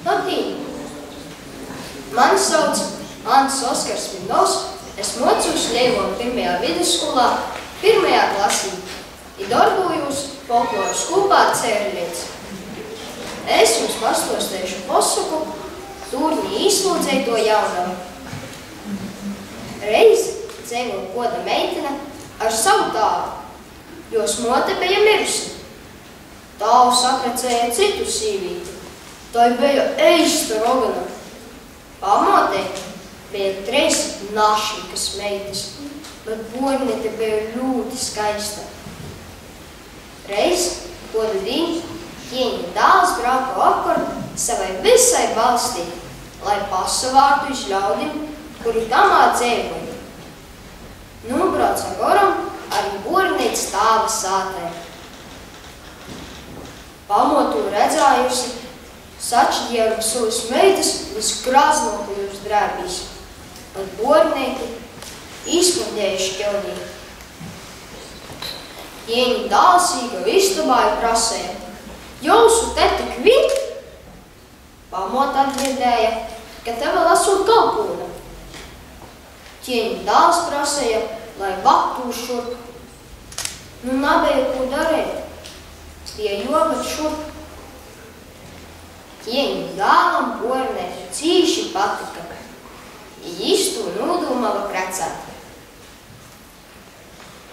Labdien! Mani sauc Ants Oskars Mindovs. Es mocos Leivonu pirmajā vidusskolā, 1. klasī. I darbojos folkloras kopā Cērļiec. Es jums pastostēšu posaku Tūrņi īslūdzēto jaunavu. Reiz dzīvo koda meitene ar savu tāvu, jos mote bija mirusi. Tāvu saprecēja citu sīvīti. Tai bija eista rogana. Pamotei bija 3 našīkas meitas, bet bornete bija ļoti skaista. Reiz, kodu diņu, ķieņa dāls brauka apkārt savai visai valstī, lai pasavārtu iz ļaudim, kuri tamā dzīvoja. Nobrauca goram arī bornītes tāva sātē. Pamotu redzājusi, sačģieru savas meitas visgraznokajos drēbīs, bet bornīti izpundējuši ķelnī. Ieņi dālsīga istabāja prasēja, jūsu te tik vīt? Pamot atbirdēja, ka te vēl esot kalpūna. Ieņi dāls prasēja, lai vaktū šurp. Nu nabēja, ko darēt, tie jogat šurp. Ieņi dālam bornēti cīši patika, I istu nūdūmava precēt.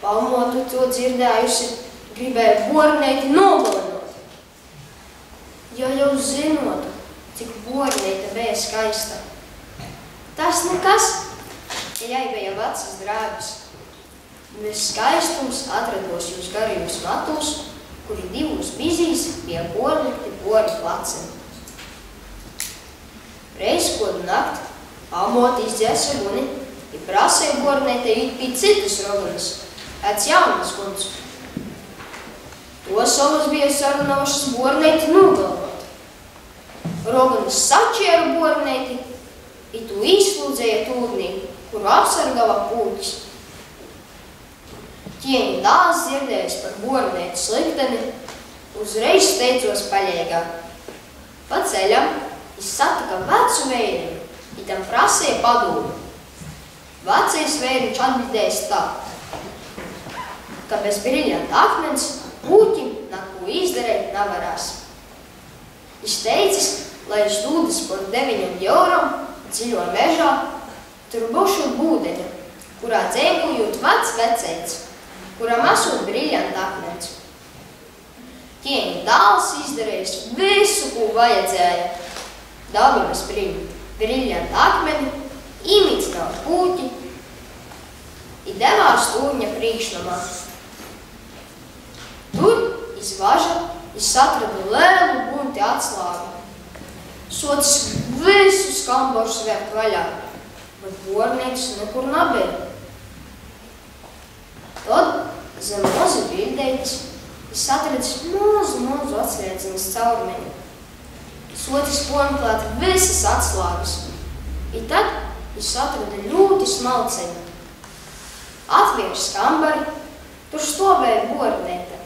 Pamotu to dzirdējusi, gribēja bornēti nogalinot. Ja jau zinotu, cik bornēta bija skaista. Tas nekas, ja jai bija vecas drēbes. Bez skaistums atrados jūs garījus matus, kuri divus bizīs bija borlikti bori placeni. Reiz kodu nakti pamoti izdzēsa guni I prasēja bornētei it pie citas roganas, pēc jaunas guns. To savas bija sarunaušas bornēti nogalvot. Roganas saķēra bornēti, I tu izslūdzēja tūrnī, kuru apsargava pūķis. Ķieņa dāls dzirdējis par bornēti slikteni, uzreiz steidzos paļēgā. Pa ceļam satika vecu vēriņu, I tam prasēja padomu. Vecais vēriņš atbildējis tā, ka bez briļanta akmens pūķim neko izdarēt nevarās. Viņš teicis, lai viņš dūdas par 9 euram dziļo mežā, tur bošot būdeņa, kurā dzīvojot vecs vecēts, kuram esot briļanta akmens. Ķieņa dāls izdarējis visu, ko vajadzēja. Dabības briļanta akmeni, imicināja pūķi, I devās tūrņa priekšnamā. Tur iz važa satrada lielu bunti atslāgu. Socis visus kambarus vērt vaļā, bet bornītes nekur nebija. Tad zem mozi bildeitis satradis mazu atslēdziņas caurmeņu. Socis ponklāt visas atslāgas. I tad viņš atrada ļoti smalceņu. Atviers kambari, tur stovēja bornēte.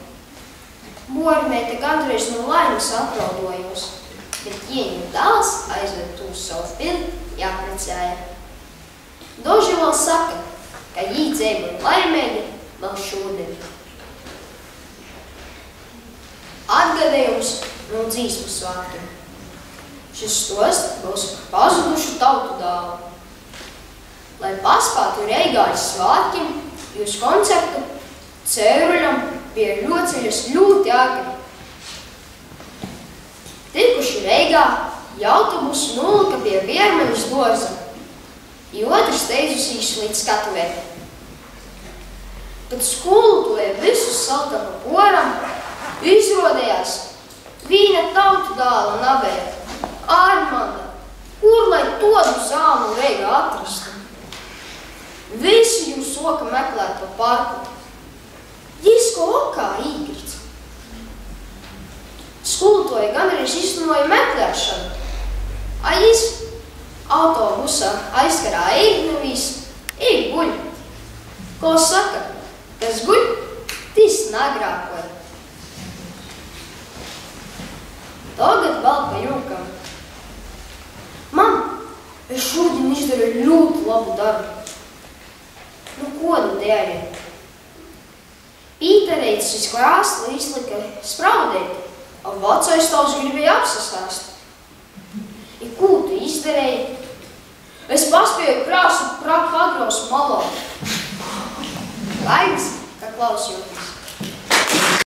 Bornēte gandrīz no laimes apraudojos, bet ķieņu dāls aizved uz savu pildi jāprecēja. Doži vēl saka, ka jī dzīvoja laimēļi vēl šodien. Atgadējums no dzīsmu svākiem. Šis stosts būs par pazudušu tautu dālu. Lai paspātu Reigāļas svātkiem, jūs koncertu Cēruļam bija ļoceļas ļoti agri. Tikuši Reigā, autobusu nolika pie Viermeļas dārza, I otrs steidzusīs līdz skatuvē. Kad skolotāja visus salka pa poram, izrodējās vīna tautu dāla nabēja. Armanda, kur lai todu zānu Reigā atrastu? Visi jūs soka meklēt pa parku. Jisko okā īkrits. Skolotāja gandrīz iznoja meklēšanu. A jis autobusā aizkarā īgnavīs, guļ. Ko saka, kas guļ, tis nagrākoja. Tagad vēl pa jūkam. Es šodien izdarīju ļoti labu darbu. Nu, ko nu dēļ? Pīterītis iz krāsli izlika spraudēt, a vecais tavs gribēja apsasāst. I ko tu izdarēji? Es paspēju krāsu pagraus malā. Laimes, kā klausjoties.